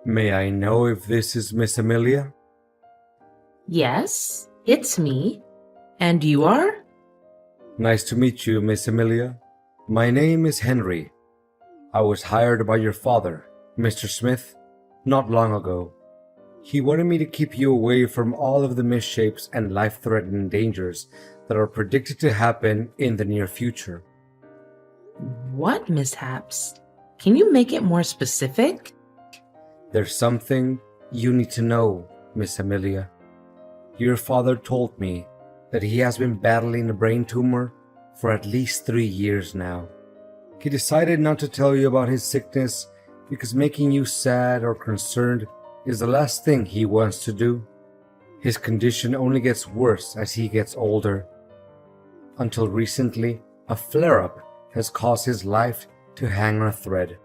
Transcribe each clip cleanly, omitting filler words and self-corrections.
May I know if this is Miss Amelia? Yes, it's me. And you are? Nice to meet you, Miss Amelia. My name is Henry. I was hired by your father, Mr. Smith, not long ago. He wanted me to keep you away from all of the misshapes and life-threatening dangers that are predicted to happen in the near future. What mishaps? Can you make it more specific? There's something you need to know, Miss Amelia. Your father told me that he has been battling a brain tumor for at least 3 years now. He decided not to tell you about his sickness because making you sad or concerned is the last thing he wants to do. His condition only gets worse as he gets older. Until recently, a flare-up has caused his life to hang on a thread.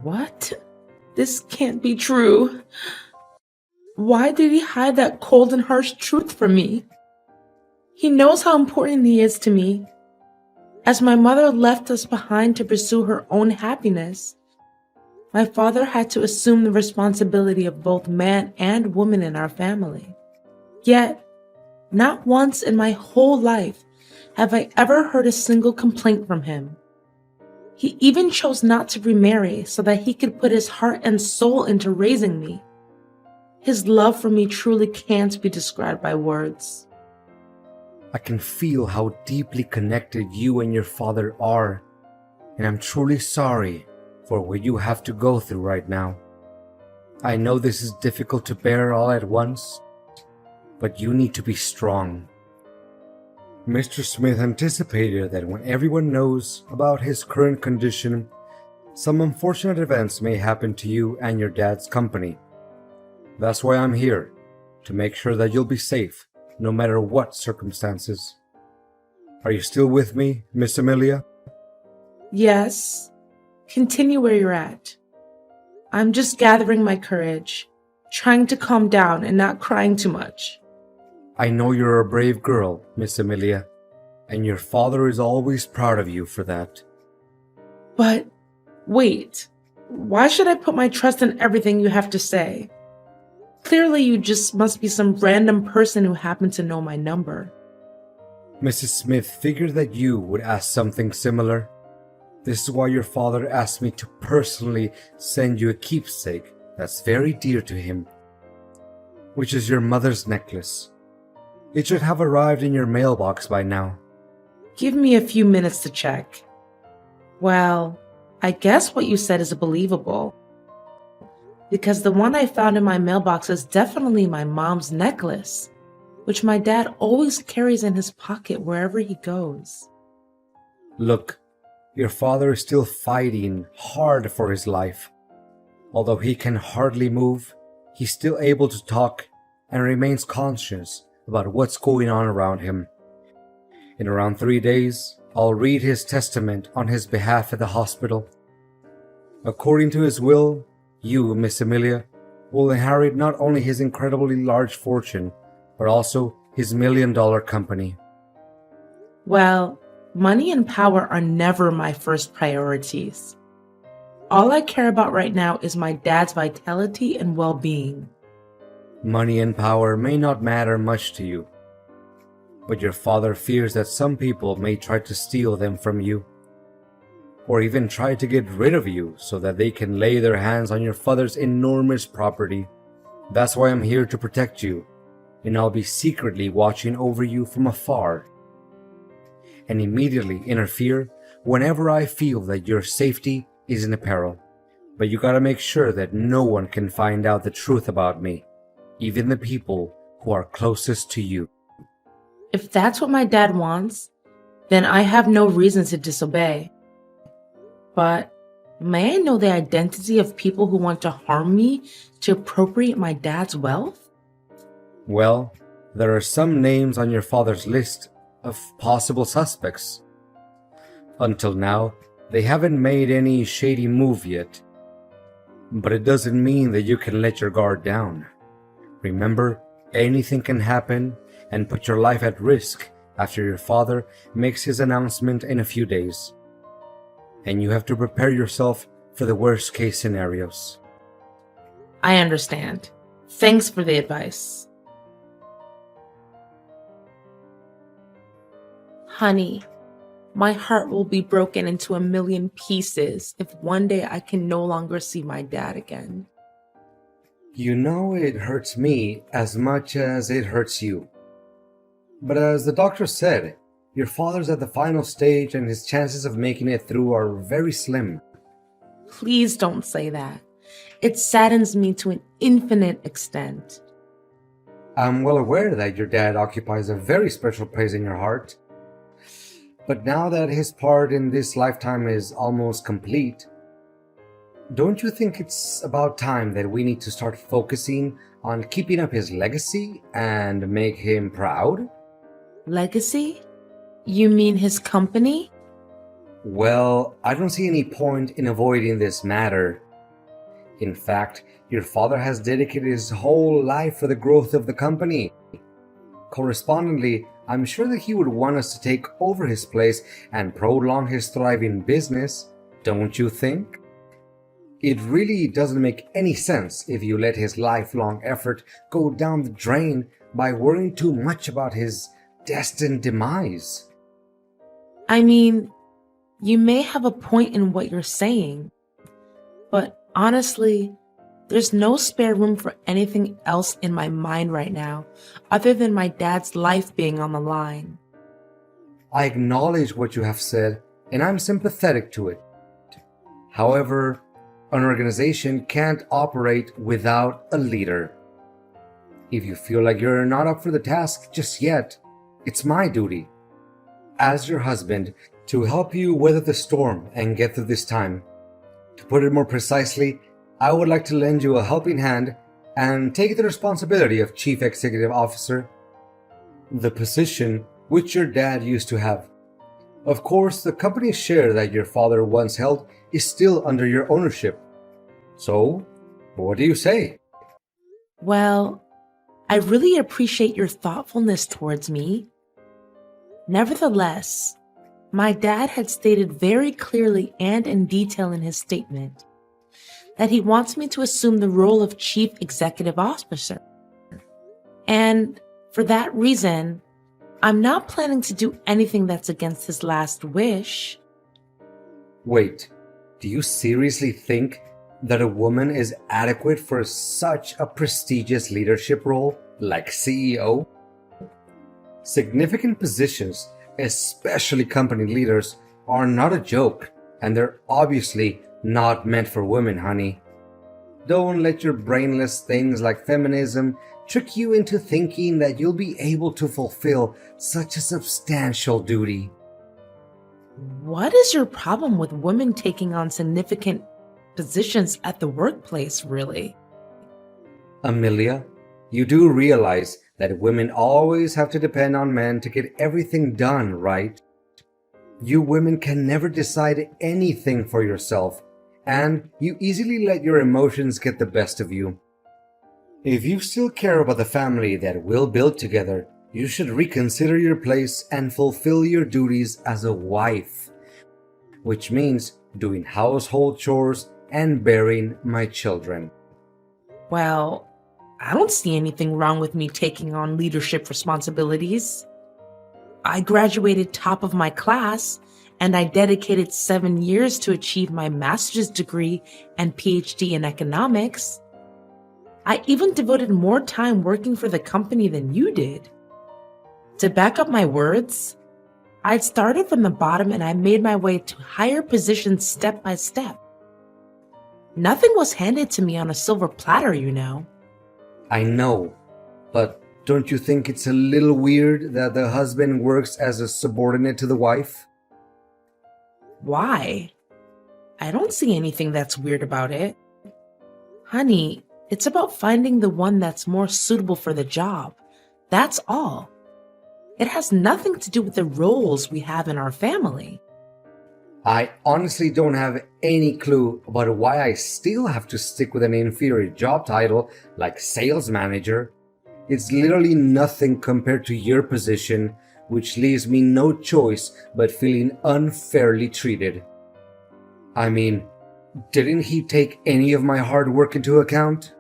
What? This can't be true. Why did he hide that cold and harsh truth from me? He knows how important he is to me, as my mother left us behind to pursue her own happiness. My father had to assume the responsibility of both man and woman in our family. Yet, not once in my whole life have I ever heard a single complaint from him. He even chose not to remarry so that he could put his heart and soul into raising me. His love for me truly can't be described by words. I can feel how deeply connected you and your father are, and I'm truly sorry for what you have to go through right now. I know this is difficult to bear all at once, but you need to be strong. Mr. Smith anticipated that when everyone knows about his current condition, some unfortunate events may happen to you and your dad's company. That's why I'm here, to make sure that you'll be safe, no matter what circumstances. Are you still with me, Miss Amelia? Yes, continue where you're at. I'm just gathering my courage, trying to calm down and not crying too much. I know you're a brave girl, Miss Amelia, and your father is always proud of you for that. But wait, why should I put my trust in everything you have to say? Clearly you just must be some random person who happened to know my number. Mrs. Smith figured that you would ask something similar. This is why your father asked me to personally send you a keepsake that's very dear to him, which is your mother's necklace. It should have arrived in your mailbox by now. Give me a few minutes to check. Well, I guess what you said is believable, because the one I found in my mailbox is definitely my mom's necklace, which my dad always carries in his pocket wherever he goes. Look, your father is still fighting hard for his life. Although he can hardly move, he's still able to talk and remains conscious about what's going on around him. In around 3 days, I'll read his testament on his behalf at the hospital. According to his will, you, Miss Amelia, will inherit not only his incredibly large fortune, but also his $1 million company. Well, money and power are never my first priorities. All I care about right now is my dad's vitality and well-being. Money and power may not matter much to you, but your father fears that some people may try to steal them from you, or even try to get rid of you so that they can lay their hands on your father's enormous property. That's why I'm here to protect you, and I'll be secretly watching over you from afar, and immediately interfere whenever I feel that your safety is in peril. But you gotta make sure that no one can find out the truth about me, even the people who are closest to you. If that's what my dad wants, then I have no reason to disobey. But may I know the identity of people who want to harm me to appropriate my dad's wealth? Well, there are some names on your father's list of possible suspects. Until now, they haven't made any shady move yet. But it doesn't mean that you can let your guard down. Remember, anything can happen and put your life at risk after your father makes his announcement in a few days. And you have to prepare yourself for the worst case scenarios. I understand. Thanks for the advice. Honey, my heart will be broken into a million pieces if one day I can no longer see my dad again. You know it hurts me as much as it hurts you. But as the doctor said, your father's at the final stage and his chances of making it through are very slim. Please don't say that. It saddens me to an infinite extent. I'm well aware that your dad occupies a very special place in your heart. But now that his part in this lifetime is almost complete, don't you think it's about time that we need to start focusing on keeping up his legacy and make him proud? Legacy? You mean his company? Well, I don't see any point in avoiding this matter. In fact, your father has dedicated his whole life for the growth of the company. Correspondingly, I'm sure that he would want us to take over his place and prolong his thriving business, don't you think? It really doesn't make any sense if you let his lifelong effort go down the drain by worrying too much about his destined demise. I mean, you may have a point in what you're saying, but honestly, there's no spare room for anything else in my mind right now other than my dad's life being on the line. I acknowledge what you have said, and I'm sympathetic to it. However, an organization can't operate without a leader. If you feel like you're not up for the task just yet, it's my duty, as your husband, to help you weather the storm and get through this time. To put it more precisely, I would like to lend you a helping hand and take the responsibility of Chief Executive Officer, the position which your dad used to have. Of course, the company share that your father once held is still under your ownership. So, what do you say? Well, I really appreciate your thoughtfulness towards me. Nevertheless, my dad had stated very clearly and in detail in his statement that he wants me to assume the role of Chief Executive Officer. And for that reason, I'm not planning to do anything that's against his last wish. Wait, do you seriously think that a woman is adequate for such a prestigious leadership role like CEO? Significant positions, especially company leaders, are not a joke, and they're obviously not meant for women, honey. Don't let your brainless things like feminism trick you into thinking that you'll be able to fulfill such a substantial duty. What is your problem with women taking on significant positions at the workplace, really? Amelia, you do realize that women always have to depend on men to get everything done, right? You women can never decide anything for yourself, and you easily let your emotions get the best of you. If you still care about the family that we'll build together, you should reconsider your place and fulfill your duties as a wife, which means doing household chores and bearing my children. Well, I don't see anything wrong with me taking on leadership responsibilities. I graduated top of my class, and I dedicated 7 years to achieve my master's degree and PhD in economics. I even devoted more time working for the company than you did. To back up my words, I started from the bottom and I made my way to higher positions step by step. Nothing was handed to me on a silver platter, you know. I know, but don't you think it's a little weird that the husband works as a subordinate to the wife? Why? I don't see anything that's weird about it. Honey, it's about finding the one that's more suitable for the job. That's all. It has nothing to do with the roles we have in our family. I honestly don't have any clue about why I still have to stick with an inferior job title like sales manager. It's literally nothing compared to your position, which leaves me no choice but feeling unfairly treated. I mean, didn't he take any of my hard work into account?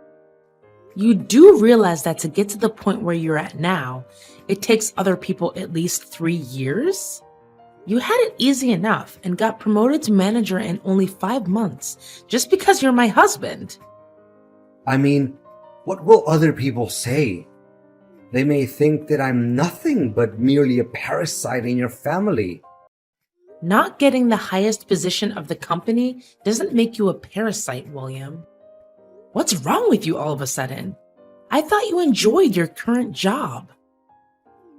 You do realize that to get to the point where you're at now, it takes other people at least 3 years? You had it easy enough and got promoted to manager in only 5 months just because you're my husband. I mean, what will other people say? They may think that I'm nothing but merely a parasite in your family. Not getting the highest position of the company doesn't make you a parasite, William. What's wrong with you all of a sudden? I thought you enjoyed your current job.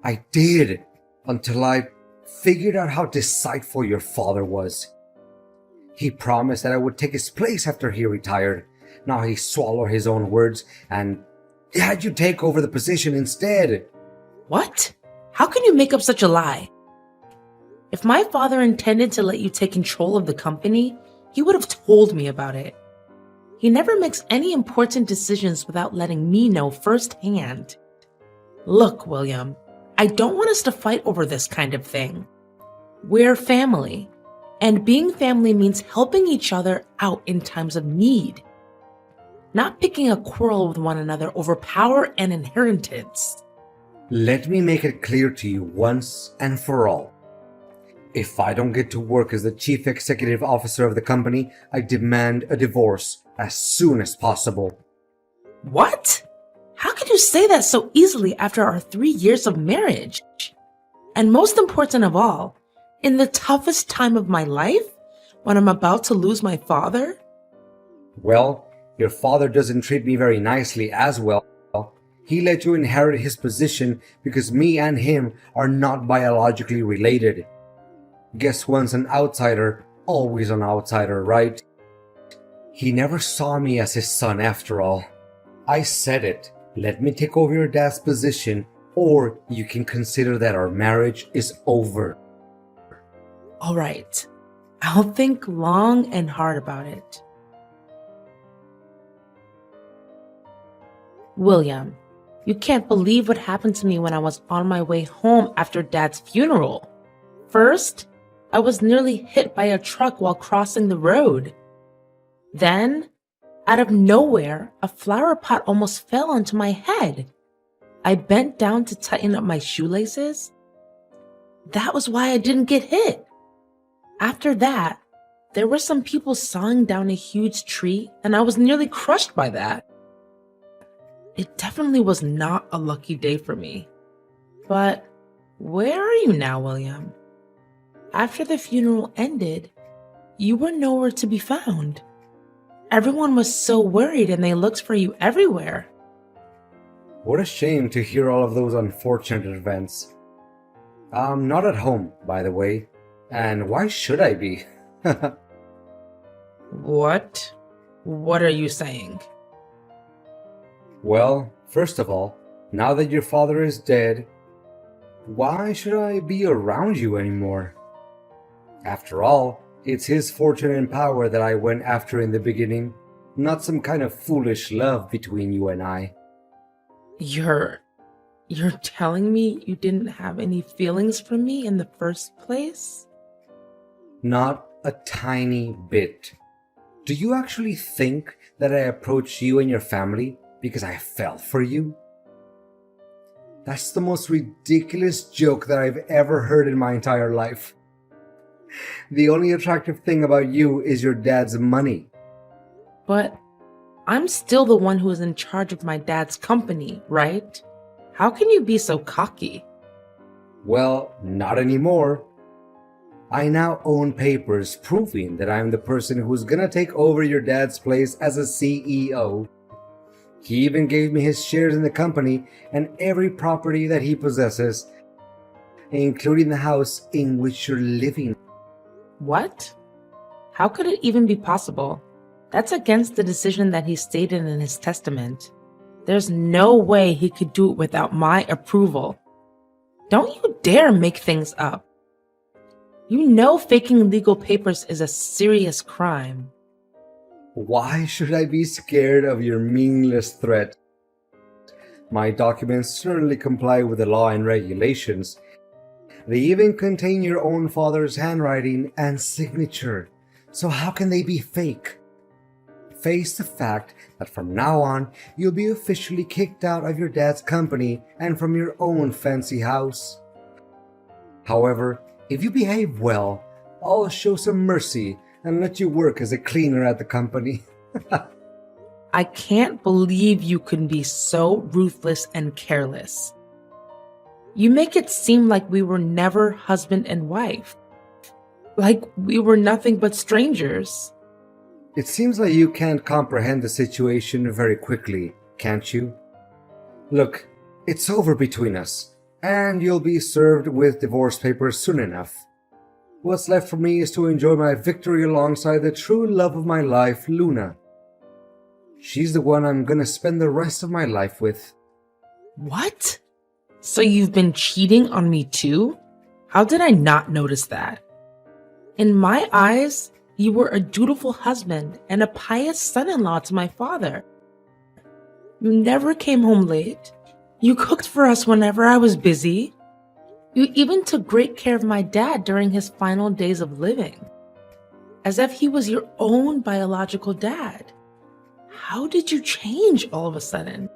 I did, until I figured out how deceitful your father was. He promised that I would take his place after he retired. Now he swallowed his own words and had you take over the position instead. What? How can you make up such a lie? If my father intended to let you take control of the company, he would have told me about it. He never makes any important decisions without letting me know firsthand. Look, William, I don't want us to fight over this kind of thing. We're family, and being family means helping each other out in times of need, not picking a quarrel with one another over power and inheritance. Let me make it clear to you once and for all. If I don't get to work as the chief executive officer of the company, I demand a divorce as soon as possible. What? How could you say that so easily after our 3 years of marriage? And most important of all, in the toughest time of my life, when I'm about to lose my father? Well, your father doesn't treat me very nicely as well. He let you inherit his position because me and him are not biologically related. Guess once an outsider, always an outsider, right? He never saw me as his son after all. I said it. Let me take over your dad's position, or you can consider that our marriage is over. All right, I'll think long and hard about it. William, you can't believe what happened to me when I was on my way home after Dad's funeral. First, I was nearly hit by a truck while crossing the road. Then, out of nowhere, a flower pot almost fell onto my head. I bent down to tighten up my shoelaces. That was why I didn't get hit. After that, there were some people sawing down a huge tree, and I was nearly crushed by that. It definitely was not a lucky day for me. But where are you now, William? After the funeral ended, you were nowhere to be found. Everyone was so worried and they looked for you everywhere. What a shame to hear all of those unfortunate events. I'm not at home, by the way. And why should I be? What? What are you saying? Well, first of all, now that your father is dead, why should I be around you anymore? After all, it's his fortune and power that I went after in the beginning, not some kind of foolish love between you and I. You're telling me you didn't have any feelings for me in the first place? Not a tiny bit. Do you actually think that I approached you and your family because I fell for you? That's the most ridiculous joke that I've ever heard in my entire life. The only attractive thing about you is your dad's money. But I'm still the one who is in charge of my dad's company, right? How can you be so cocky? Well, not anymore. I now own papers proving that I'm the person who's gonna take over your dad's place as a CEO. He even gave me his shares in the company and every property that he possesses, including the house in which you're living. What? How could it even be possible? That's against the decision that he stated in his testament. There's no way he could do it without my approval. Don't you dare make things up. You know faking legal papers is a serious crime. Why should I be scared of your meaningless threat? My documents certainly comply with the law and regulations. They even contain your own father's handwriting and signature. So how can they be fake? face the fact that from now on, you'll be officially kicked out of your dad's company and from your own fancy house. However, if you behave well, I'll show some mercy and let you work as a cleaner at the company. I can't believe you can be so ruthless and careless. You make it seem like we were never husband and wife. Like we were nothing but strangers. It seems like you can't comprehend the situation very quickly, can't you? Look, it's over between us, and you'll be served with divorce papers soon enough. What's left for me is to enjoy my victory alongside the true love of my life, Luna. She's the one I'm gonna spend the rest of my life with. What? So you've been cheating on me too? How did I not notice that? In my eyes, you were a dutiful husband and a pious son-in-law to my father. You never came home late. You cooked for us whenever I was busy. You even took great care of my dad during his final days of living, as if he was your own biological dad. How did you change all of a sudden?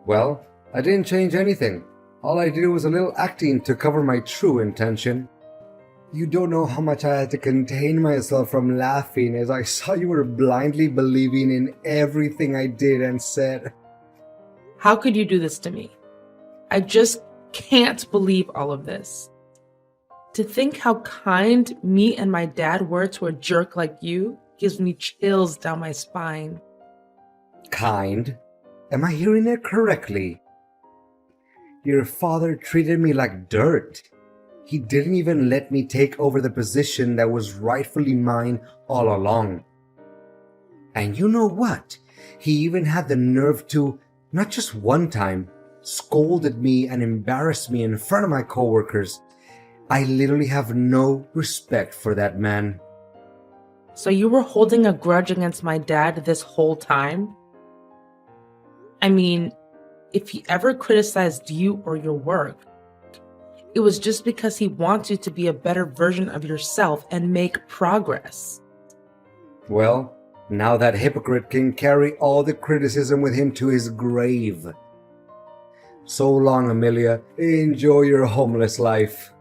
Well, I didn't change anything. All I did was a little acting to cover my true intention. You don't know how much I had to contain myself from laughing as I saw you were blindly believing in everything I did and said. How could you do this to me? I just can't believe all of this. To think how kind me and my dad were to a jerk like you gives me chills down my spine. Kind? Am I hearing it correctly? Your father treated me like dirt. He didn't even let me take over the position that was rightfully mine all along. And you know what? He even had the nerve to, not just one time, scolded me and embarrassed me in front of my coworkers. I literally have no respect for that man. So you were holding a grudge against my dad this whole time? I mean, if he ever criticized you or your work, it was just because he wants you to be a better version of yourself and make progress. Well, now that hypocrite can carry all the criticism with him to his grave. So long, Amelia. Enjoy your homeless life.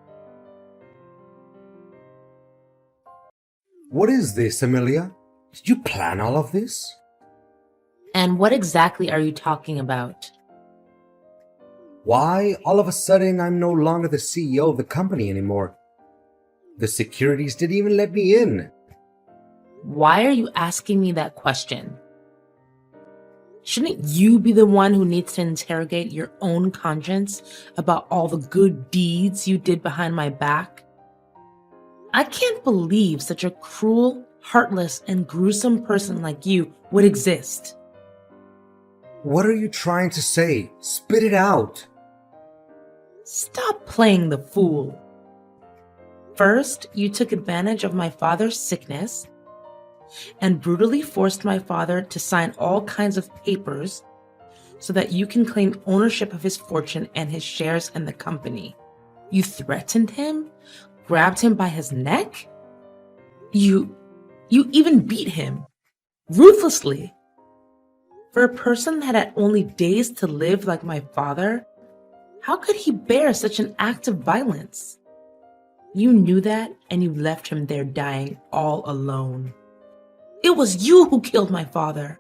What is this, Amelia? Did you plan all of this? And what exactly are you talking about? Why, all of a sudden, I'm no longer the CEO of the company anymore. The securities didn't even let me in. Why are you asking me that question? Shouldn't you be the one who needs to interrogate your own conscience about all the good deeds you did behind my back? I can't believe such a cruel, heartless, and gruesome person like you would exist. What are you trying to say? Spit it out. Stop playing the fool. First, you took advantage of my father's sickness and brutally forced my father to sign all kinds of papers so that you can claim ownership of his fortune and his shares in the company. You threatened him, grabbed him by his neck. You even beat him ruthlessly. For a person that had only days to live like my father, how could he bear such an act of violence? You knew that, and you left him there dying all alone. It was you who killed my father.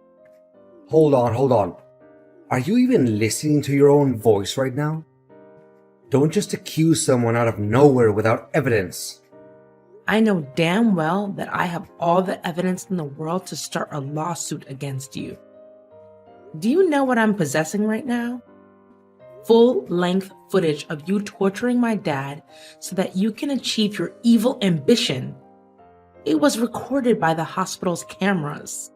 Hold on. Are you even listening to your own voice right now? Don't just accuse someone out of nowhere without evidence. I know damn well that I have all the evidence in the world to start a lawsuit against you. Do you know what I'm possessing right now? Full-length footage of you torturing my dad so that you can achieve your evil ambition. It was recorded by the hospital's cameras.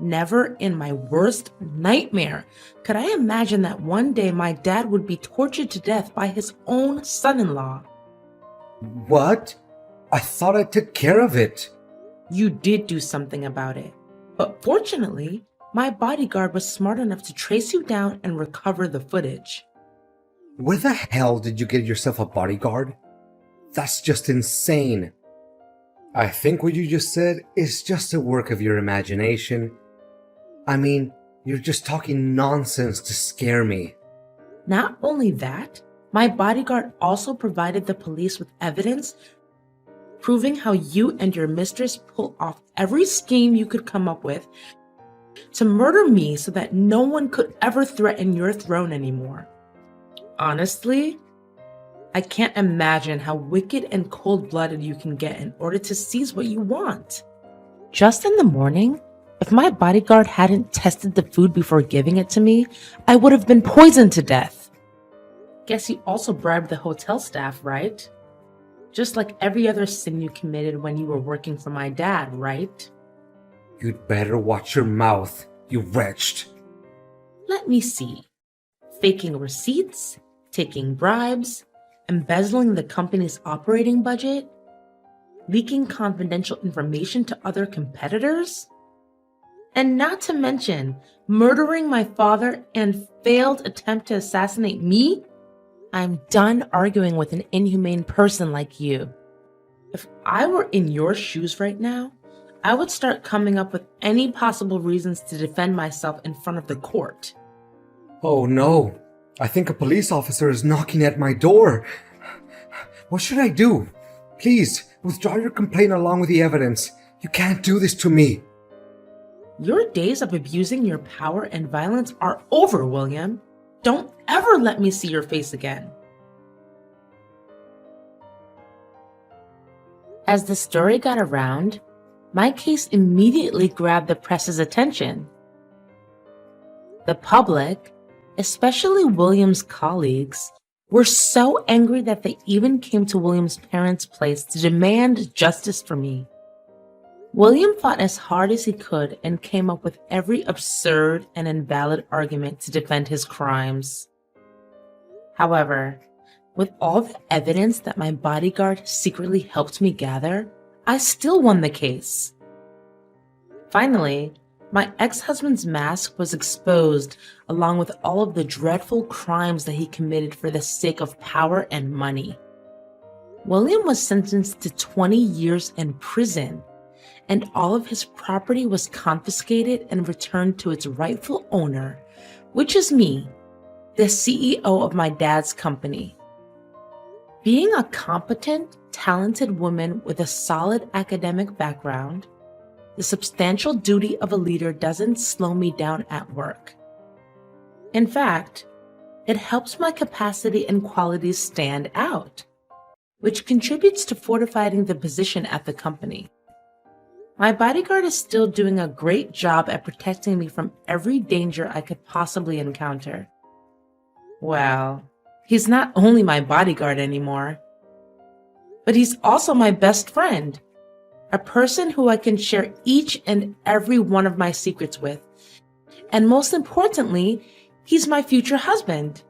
Never in my worst nightmare could I imagine that one day my dad would be tortured to death by his own son-in-law. What? I thought I took care of it. You did do something about it. But fortunately, my bodyguard was smart enough to trace you down and recover the footage. Where the hell did you get yourself a bodyguard? That's just insane. I think what you just said is just a work of your imagination. I mean, you're just talking nonsense to scare me. Not only that, my bodyguard also provided the police with evidence proving how you and your mistress pull off every scheme you could come up with to murder me so that no one could ever threaten your throne anymore. Honestly, I can't imagine how wicked and cold-blooded you can get in order to seize what you want. Just in the morning, if my bodyguard hadn't tested the food before giving it to me, I would have been poisoned to death. Guess you also bribed the hotel staff, right? Just like every other sin you committed when you were working for my dad, right? You'd better watch your mouth, you wretch. Let me see. Faking receipts, taking bribes, embezzling the company's operating budget, leaking confidential information to other competitors, and not to mention murdering my father and failed attempt to assassinate me? I'm done arguing with an inhumane person like you. If I were in your shoes right now, I would start coming up with any possible reasons to defend myself in front of the court. Oh no, I think a police officer is knocking at my door. What should I do? Please, withdraw your complaint along with the evidence. You can't do this to me. Your days of abusing your power and violence are over, William. Don't ever let me see your face again. As the story got around, my case immediately grabbed the press's attention. The public, especially William's colleagues, were so angry that they even came to William's parents' place to demand justice for me. William fought as hard as he could and came up with every absurd and invalid argument to defend his crimes. However, with all the evidence that my bodyguard secretly helped me gather, I still won the case. Finally, my ex-husband's mask was exposed along with all of the dreadful crimes that he committed for the sake of power and money. William was sentenced to 20 years in prison, and all of his property was confiscated and returned to its rightful owner, which is me, the CEO of my dad's company. Being a competent, talented woman with a solid academic background, the substantial duty of a leader doesn't slow me down at work. In fact, it helps my capacity and qualities stand out, which contributes to fortifying the position at the company. My bodyguard is still doing a great job at protecting me from every danger I could possibly encounter. Well, he's not only my bodyguard anymore, but he's also my best friend, a person who I can share each and every one of my secrets with. And most importantly, he's my future husband.